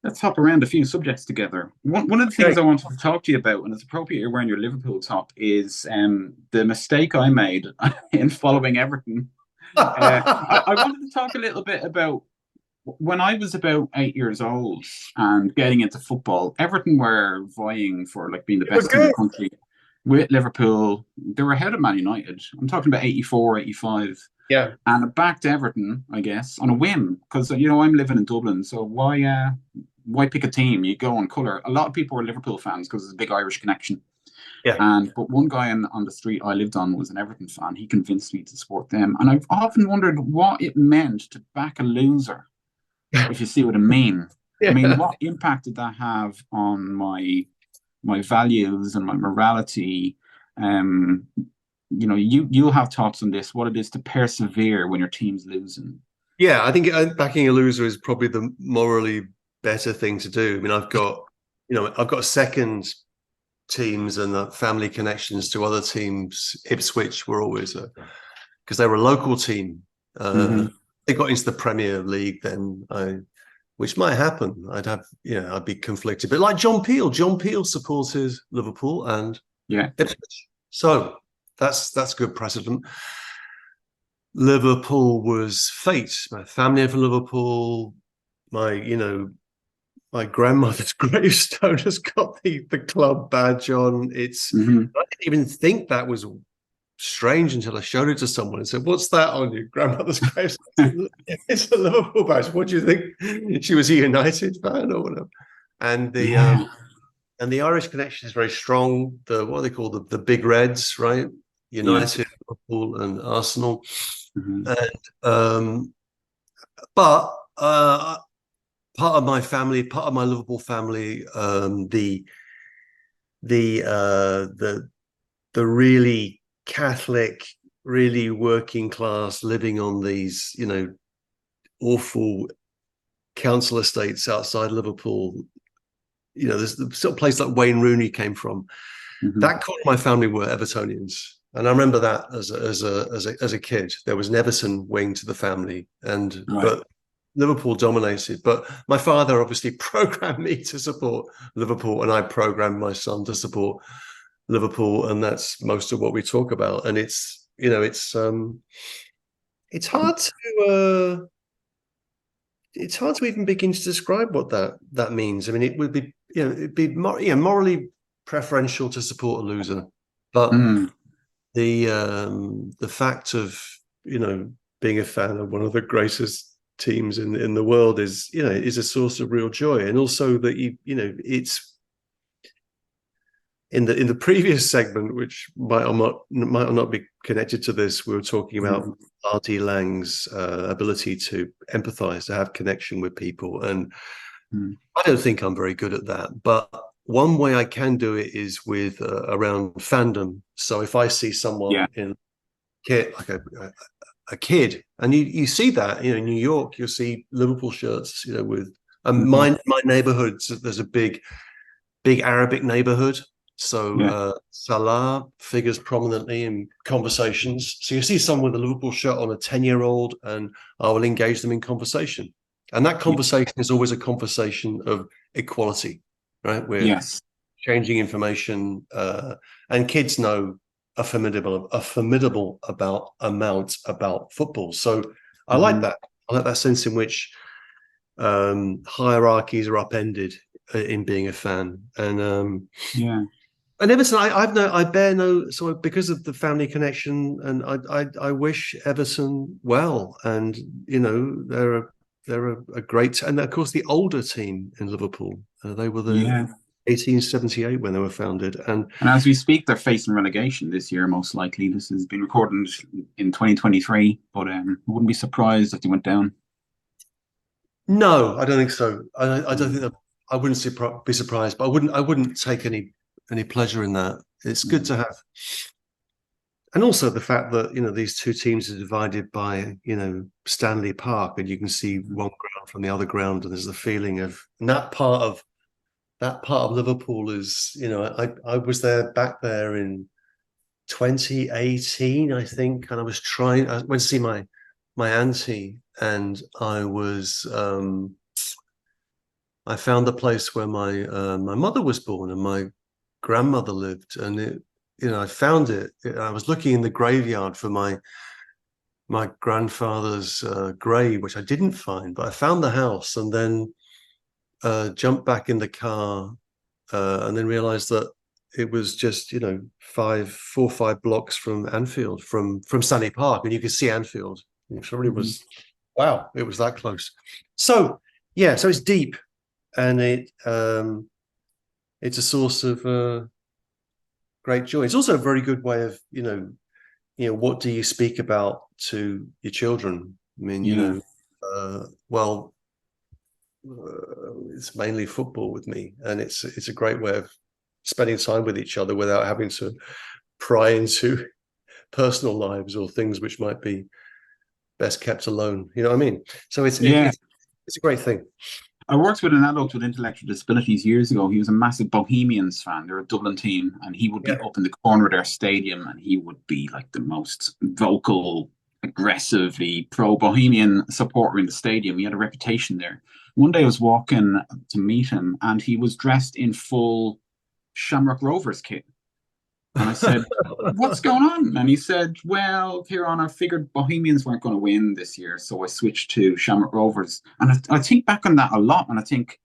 Let's hop around a few subjects together. One of the things Okay. I wanted to talk to you about, and it's appropriate you're wearing your Liverpool top, is the mistake I made in following Everton. I wanted to talk a little bit about when I was about 8 years old and getting into football. Everton were vying for like being the It was best team in good. the country with Liverpool. They were ahead of Man United. I'm talking about 84, 85. Yeah. And I backed Everton, I guess, on a whim because I'm living in Dublin, so why pick a team? You go on colour. A lot of people were Liverpool fans because there's a big Irish connection. Yeah. And but one guy on the street I lived on was an Everton fan. He convinced me to support them, and I've often wondered what it meant to back a loser. If you see what I mean. I mean, Yeah. what impact did that have on my values and my morality? Um, you'll have thoughts on this. What it is to persevere when your team's losing. Yeah. I think backing a loser is probably the morally better thing to do. I mean, I've got second teams and family connections to other teams. Ipswich were always because they were a local team. Hmm. They got into the Premier League then. Which might happen. I'd be conflicted. But like John Peel, supported Liverpool and Yeah. Ipswich. So that's good precedent. Liverpool was fate. My family are from Liverpool. My, my grandmother's gravestone has got the club badge on. Hmm. I didn't even think that was strange until I showed it to someone and said, "What's that on your grandmother's gravestone?" It's a Liverpool badge. What do you think? She was a United fan or whatever. And Yeah. the Irish connection is very strong. The what they call the big reds, right? Yeah. United, Liverpool, and Arsenal. Hmm. And but part of my family, part of my Liverpool family, the uh, the the really Catholic, really working class, living on these awful council estates outside Liverpool. There's the sort of place like Wayne Rooney came from. Hmm. That part of my family were Evertonians. And I remember that as a kid, there was an Everton wing to the family, and Right. but Liverpool dominated. But my father obviously programmed me to support Liverpool, and I programmed my son to support Liverpool, and that's most of what we talk about. And it's hard to even begin to describe what that means. I mean, it would be it'd be morally preferential to support a loser, but Mm. the fact of being a fan of one of the greatest teams in the world is a source of real joy, and also that it's in the previous segment, which might or not be connected to this. We were talking about Mm. R.D. Laing's ability to empathize, to have connection with people, and Mm. I don't think I'm very good at that. But one way I can do it is with around fandom. So if I see Yeah. someone in kit like a kid, and you see that in New York, you'll see Liverpool shirts, with Hmm. my neighborhood. There's a big Arabic neighborhood. So Yeah. Salah figures prominently in conversations. So you see someone with a Liverpool shirt on, a 10-year-old, and I will engage them in conversation. And that Yeah. conversation is always a conversation of equality, right? We're Yes. changing information, and kids know a formidable about amount about football. So I like Hmm. that. I like that sense in which hierarchies are upended in being a fan. Yeah. And Everton, I bear no sort of because of the family connection, and I wish Everton well, and they're a great, and of course the older team in Liverpool, they were the Yeah. 1878 when they were founded, and And as we speak, they're facing relegation this year, most likely. This has been recorded in 2023, but I wouldn't be surprised if they went down. no, I don't think so. I don't think Mm. that I wouldn't be surprised, but I wouldn't take any pleasure in that. It's good Mm. to have, and also the fact that these two teams are divided by Stanley Park, and you can see Mm. one ground from the other ground, and there's the feeling of and that part of Liverpool is I was there back there in 2018, I think, and I went to see my auntie, and I found the place where my mother was born and my grandmother lived, and I found it. I was looking in the graveyard for my grandfather's grave, which I didn't find, but I found the house, and then jumped back in the car, and then realized that it was just 4 or 5 blocks from Anfield, from Stanley Park, and you could see Anfield. It really was, wow, it was that close. So yeah, so it's deep, and it's a source of great joy. It's also a very good way of what do you speak about to your children? I mean, well, it's mainly football with me, and it's a great way of spending time with each other without having to pry into personal lives or things which might be best kept alone. You know what I mean? So it's a great thing. I worked with an adult with intellectual disabilities years ago. He was a massive Bohemians fan. They're a Dublin team, and he would be up in the corner of their stadium, and he would be like the most vocal, aggressively pro-Bohemian supporter in the stadium. He had a reputation there. One day I was walking to meet him, and he was dressed in full Shamrock Rovers kit. And I said, "What's going on?" And he said, "Well, Ciarán, I figured Bohemians weren't going to win this year, so I switched to Shamrock Rovers." And I think back on that a lot, and I think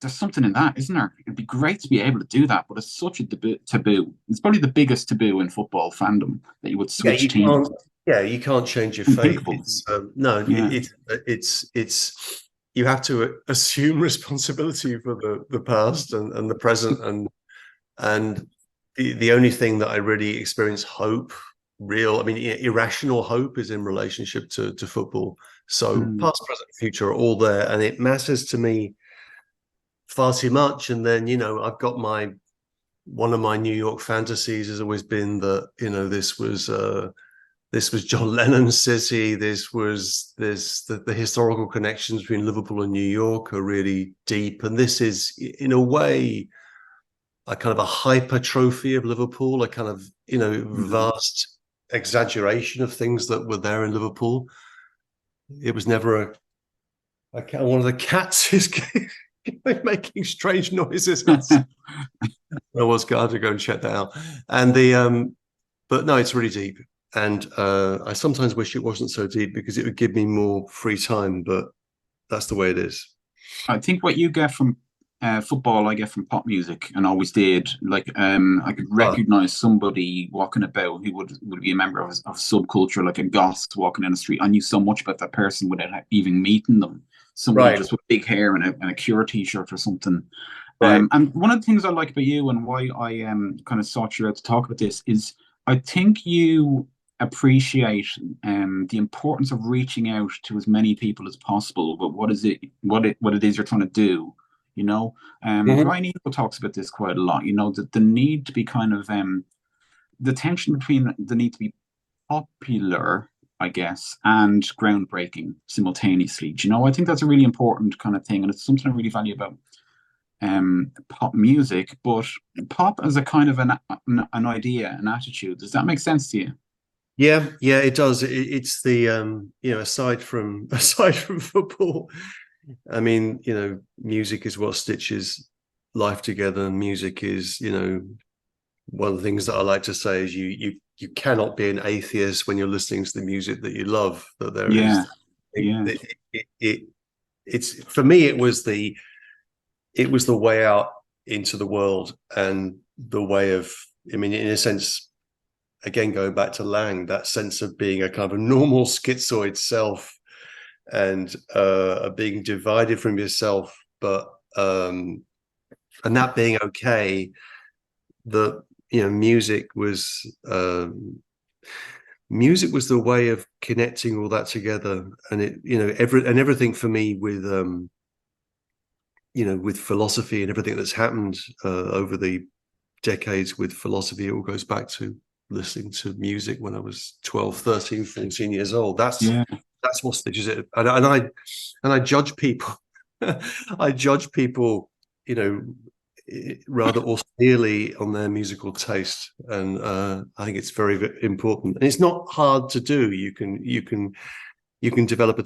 there's something in that, isn't there? It'd be great to be able to do that, but it's such a taboo. It's probably the biggest taboo in football fandom, that you would switch teams. You can't change your fate. It's you have to assume responsibility for the past and the present, and the only thing that I really experience hope, irrational hope, is in relationship to football. So past, present, future are all there, and it matters to me far too much. And then I've got one of my New York fantasies has always been that this was John Lennon's city. The historical connections between Liverpool and New York are really deep, and this is in a way a kind of a hypertrophy of Liverpool, a kind of vast exaggeration of things that were there in Liverpool. It was never one of the cats is making strange noises. I was going to go and check that out. And but no, it's really deep, and I sometimes wish it wasn't so deep, because it would give me more free time, but that's the way it is. I think what you get from football, I get from pop music, and always did. Like, I could recognize somebody walking about who would be a member of subculture, like a goth walking down the street. I knew so much about that person without even meeting them. Somebody just with big hair and a Cure t-shirt or something. And one of the things I like about you, and why I kind of sought you out to talk about this, is I think you appreciate the importance of reaching out to as many people as possible. But what it is you're trying to do. Ryan Eagle talks about this quite a lot. That the need to be kind of the tension between the need to be popular, I guess, and groundbreaking simultaneously. I think that's a really important kind of thing, and it's something I really value about pop music. But pop as a kind of an idea, an attitude. Does that make sense to you? Yeah, it does. It's the aside from football, I mean, music is what stitches life together, and music is, one of the things that I like to say is you cannot be an atheist when you're listening to the music that you love. That there is, it's for me, it was the way out into the world, and the way of, in a sense, again going back to Lang, that sense of being a kind of a normal schizoid self, and being divided from yourself, but and that being okay. That music was the way of connecting all that together, and everything for me with with philosophy and everything that's happened over the decades with philosophy, it all goes back to listening to music when I was 12, 13, 14 years old. That's what stitches it. And I judge people. I judge people, rather austerely on their musical taste. And I think it's very, very important. And it's not hard to do. You can develop a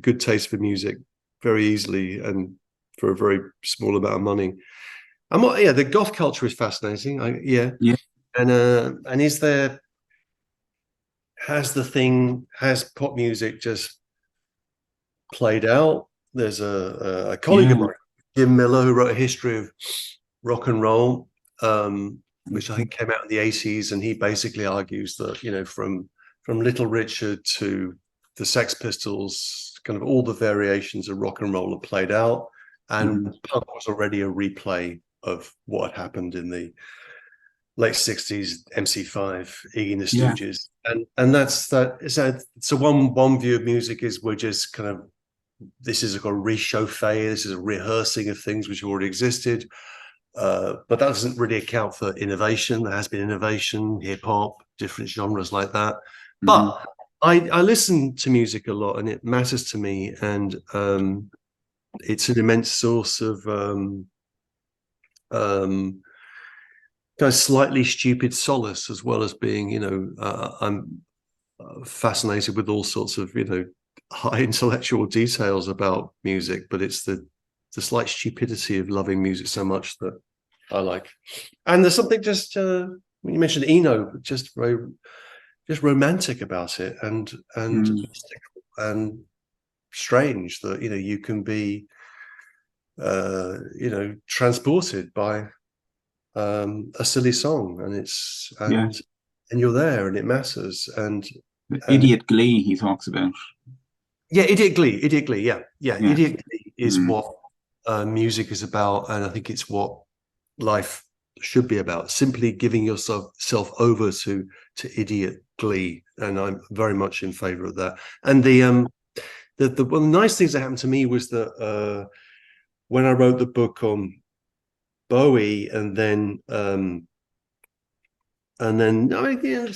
good taste for music very easily. And for a very small amount of money. And yeah, the goth culture is fascinating. Yeah. And is there, has pop music just played out? There's a colleague of mine, Jim Miller, who wrote a history of rock and roll, which I think came out in the 80s, and he basically argues that, you know, from Little Richard to the Sex Pistols, kind of all the variations of rock and roll have played out, and punk was already a replay of what had happened in the late 60s, MC5, Iggy and the Stooges. And that's that. So one view of music is we're just kind of, this is a reschauffe, this is a rehearsing of things which already existed. But that doesn't really account for innovation. There has been innovation, hip hop, different genres like that. But I listen to music a lot, and it matters to me, and it's an immense source of kind of slightly stupid solace, as well as being, you know, I'm fascinated with all sorts of, you know, high intellectual details about music, but it's the slight stupidity of loving music so much that I like. And there's something just when you mentioned Eno, just romantic about it, and strange that, you know, you can be you know, transported by a silly song, and you're there, and it matters. And Idiot Glee, he talks about. Yeah, Idiot Glee, yeah. Idiot Glee is what music is about, and I think it's what life should be about. Simply giving yourself over to idiot glee, and I'm very much in favor of that. And the one of the nice things that happened to me was that when I wrote the book on Bowie, and then I mean, yeah,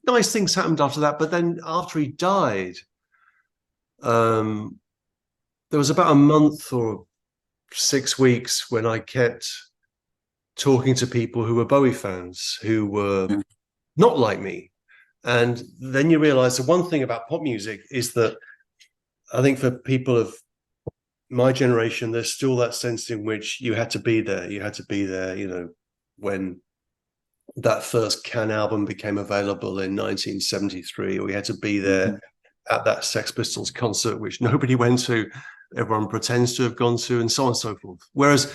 nice things happened after that. But then after he died, there was about a month or 6 weeks when I kept talking to people who were Bowie fans, who were not like me. And then you realize the one thing about pop music is that I think for people of my generation, there's still that sense in which you had to be there. You had to be there, you know, when that first Can album became available in 1973, or you had to be there at that Sex Pistols concert, which nobody went to, everyone pretends to have gone to, and so on and so forth. Whereas,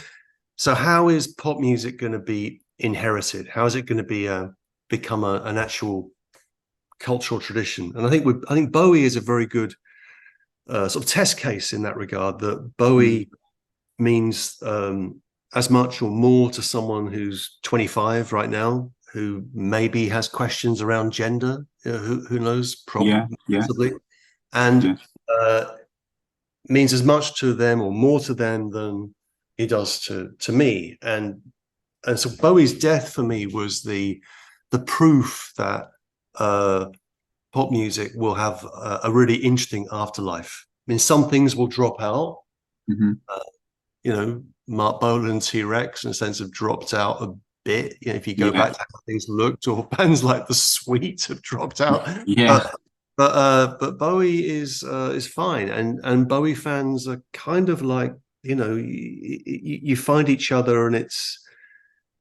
so how is pop music going to be inherited? How is it going to be become an actual cultural tradition? And I think Bowie is a very good sort of test case in that regard, that Bowie means as much or more to someone who's 25 right now, who maybe has questions around gender, who knows, possibly, and means as much to them or more to them than he does to me. And so Bowie's death for me was the proof that pop music will have a really interesting afterlife. I mean, some things will drop out. You know, Mark Bolan, T-Rex, in a sense, have dropped out a bit. You know, if you go back to how things looked, or bands like The Sweet have dropped out. But Bowie is fine, and Bowie fans are kind of like, you know, you find each other, and it's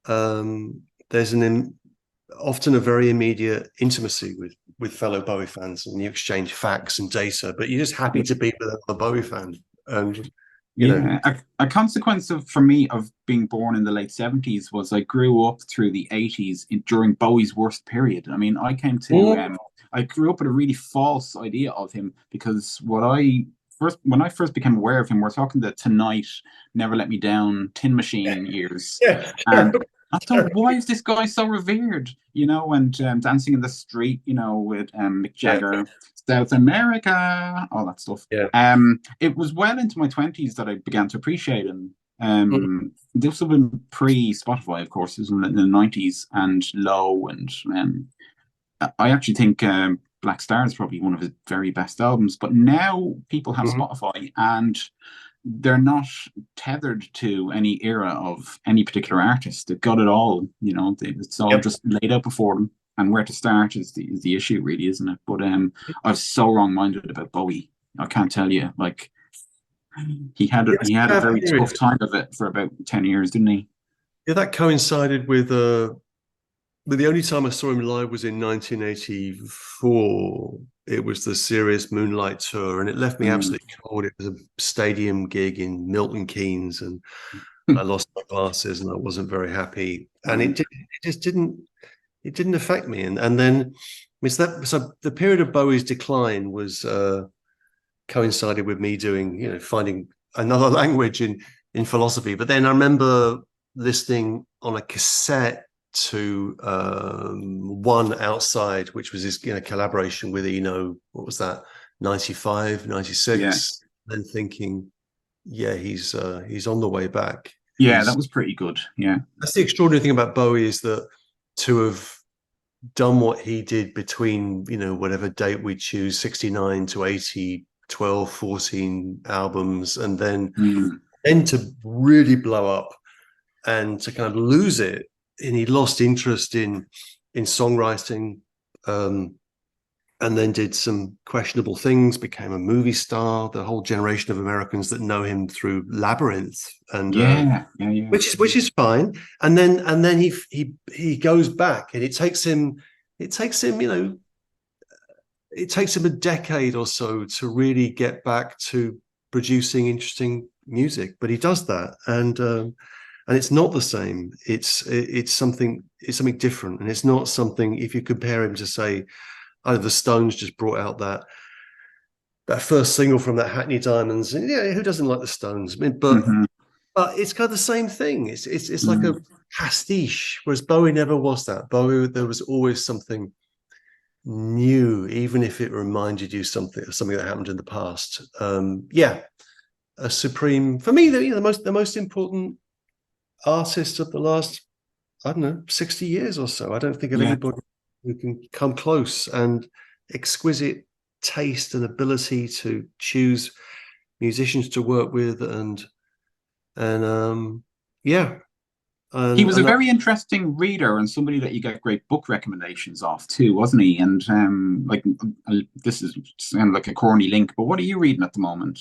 there's often a very immediate intimacy with fellow Bowie fans, and you exchange facts and data, but you're just happy to be with a Bowie fan. And you know, a consequence for me of being born in the late 70s was I grew up through the 80s during Bowie's worst period. I mean, I grew up with a really false idea of him, because when I first became aware of him, we're talking the Tonight, Never Let Me Down, Tin Machine years. And I thought, why is this guy so revered? You know, and Dancing in the Street, you know, with Mick Jagger, South America, all that stuff. It was well into my 20s that I began to appreciate him. This would have been pre-Spotify, of course. It was in the 90s, and Low, and I actually think Black Star is probably one of his very best albums. But now people have Spotify, and they're not tethered to any era of any particular artist. They've got it all, you know, it's all just laid out before them, and where to start is the issue, really, isn't it? But I was so wrong-minded about Bowie. I can't tell you, like, He had a very tough time of it for about 10 years, didn't he? Yeah, that coincided with but the only time I saw him live was in 1984. It was the Serious Moonlight Tour, and it left me absolutely cold. It was a stadium gig in Milton Keynes, and I lost my glasses, and I wasn't very happy. And it just didn't affect me. And then so the period of Bowie's decline was coincided with me doing, finding another language in philosophy. But then I remember listening on a cassette to One Outside, which was his collaboration with what was that, 95, 96, then thinking, yeah, he's on the way back. Yeah, that was pretty good. Yeah, that's the extraordinary thing about Bowie, is that to have done what he did between whatever date we choose, 69 to 80, 12, 14 albums, and then to really blow up and to kind of lose it. And he lost interest in songwriting, and then did some questionable things, became a movie star. The whole generation of Americans that know him through Labyrinth, and which is fine. And then he goes back, and it takes him a decade or so to really get back to producing interesting music. But he does that, and it's not the same. It's something different, and it's not something. If you compare him to, say, the Stones just brought out that first single from that Hackney Diamonds, and who doesn't like the Stones? I mean, but it's kind of the same thing. It's like a pastiche, whereas Bowie never was that. Bowie, there was always something new, even if it reminded you something that happened in the past. A supreme, for me, the most important artist of the last, I don't know, 60 years or so. I don't think of anybody who can come close, and exquisite taste and ability to choose musicians to work with, and he was a very interesting reader, and somebody that you get great book recommendations off too, wasn't he? And this is sound like a corny link, but what are you reading at the moment?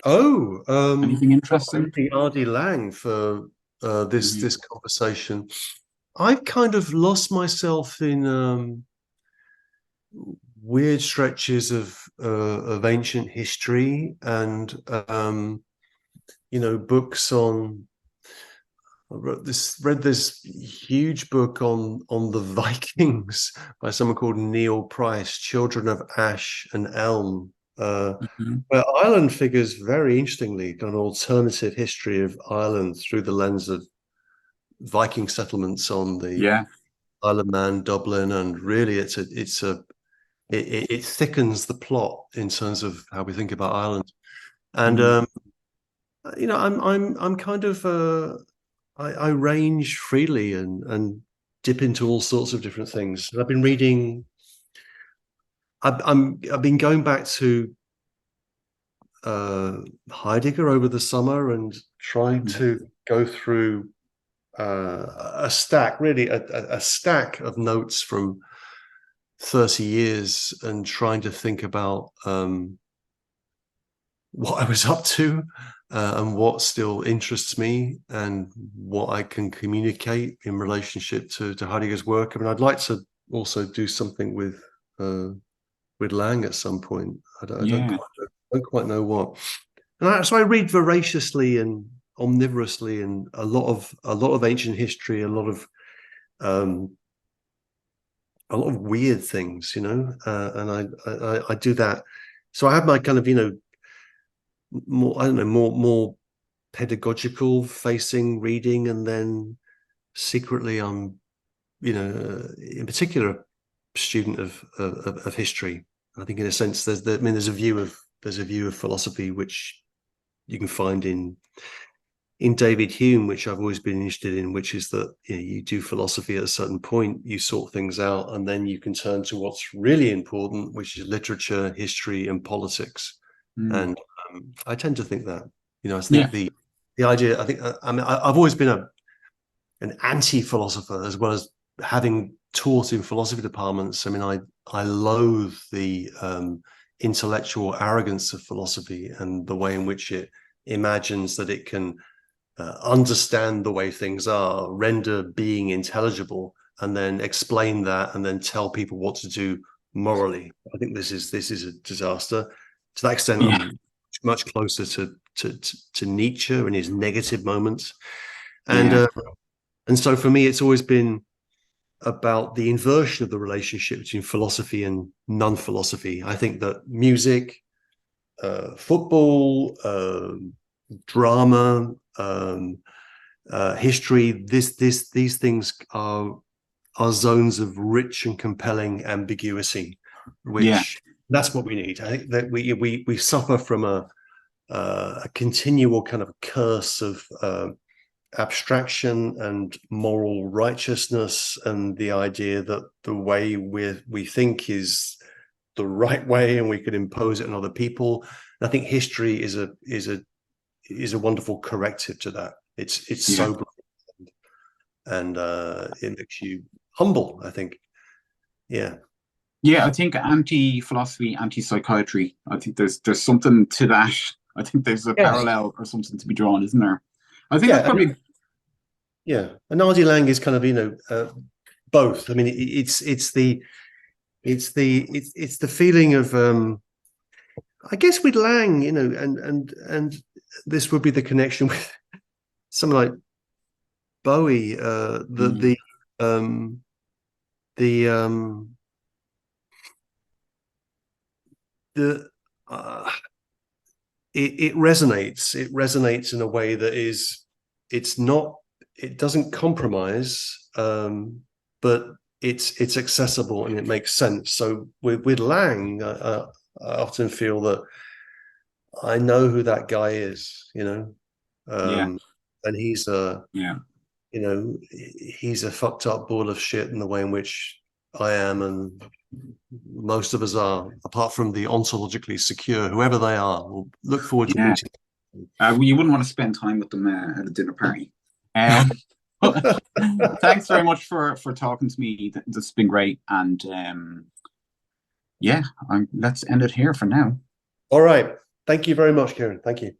Anything interesting? R.D. Lang for this conversation. I've kind of lost myself in weird stretches of ancient history, and books on. Read this huge book on the Vikings by someone called Neil Price, Children of Ash and Elm, where Ireland figures very interestingly, an alternative history of Ireland through the lens of Viking settlements on the Isle of Man, Dublin, and really it thickens the plot in terms of how we think about Ireland. And I'm kind of I range freely and dip into all sorts of different things. And I've been reading. I've been going back to Heidegger over the summer and trying to go through a stack of notes from 30 years, and trying to think about what I was up to, and what still interests me, and what I can communicate in relationship to Heidegger's work. I mean, I'd like to also do something with Lang at some point. I don't quite know what. And so I read voraciously and omnivorously, and a lot of ancient history, a lot of weird things, and I do that. So I have my kind of more pedagogical facing reading, and then secretly I'm in particular a student of history. I think in a sense there's a view of philosophy which you can find in David Hume, which I've always been interested in, which is that you do philosophy at a certain point, you sort things out, and then you can turn to what's really important, which is literature, history, and politics. And I tend to think that, I think the idea, I think, I've always been an anti-philosopher, as well as having taught in philosophy departments. I mean, I loathe the intellectual arrogance of philosophy and the way in which it imagines that it can understand the way things are, render being intelligible, and then explain that, and then tell people what to do morally. I think this is a disaster. To that extent, I'm much closer to Nietzsche and his negative moments, and so for me, it's always been about the inversion of the relationship between philosophy and non-philosophy. I think that music, football, drama, history, these things are zones of rich and compelling ambiguity, which that's what we need. I think that we suffer from a continual kind of curse of abstraction and moral righteousness, and the idea that the way we think is the right way and we can impose it on other people. And I think history is a wonderful corrective to that. It's sobering, and it makes you humble, I think. I think anti-philosophy, anti-psychiatry, I think there's something to that. I think there's a parallel or something to be drawn, isn't there? I think that's probably and R.D. Laing is kind of both. I mean, it's the feeling of I guess with Laing, and this would be the connection with someone like Bowie, it resonates in a way that it doesn't compromise, but it's accessible and it makes sense. So with Laing, I often feel that I know who that guy is, and he's he's a fucked up ball of shit in the way in which I am, and most of us are, apart from the ontologically secure, whoever they are. We'll look forward to meeting them. You wouldn't want to spend time with them at a dinner party. Thanks very much for talking to me. This has been great, and let's end it here for now. All right. Thank you very much, Ciarán. Thank you.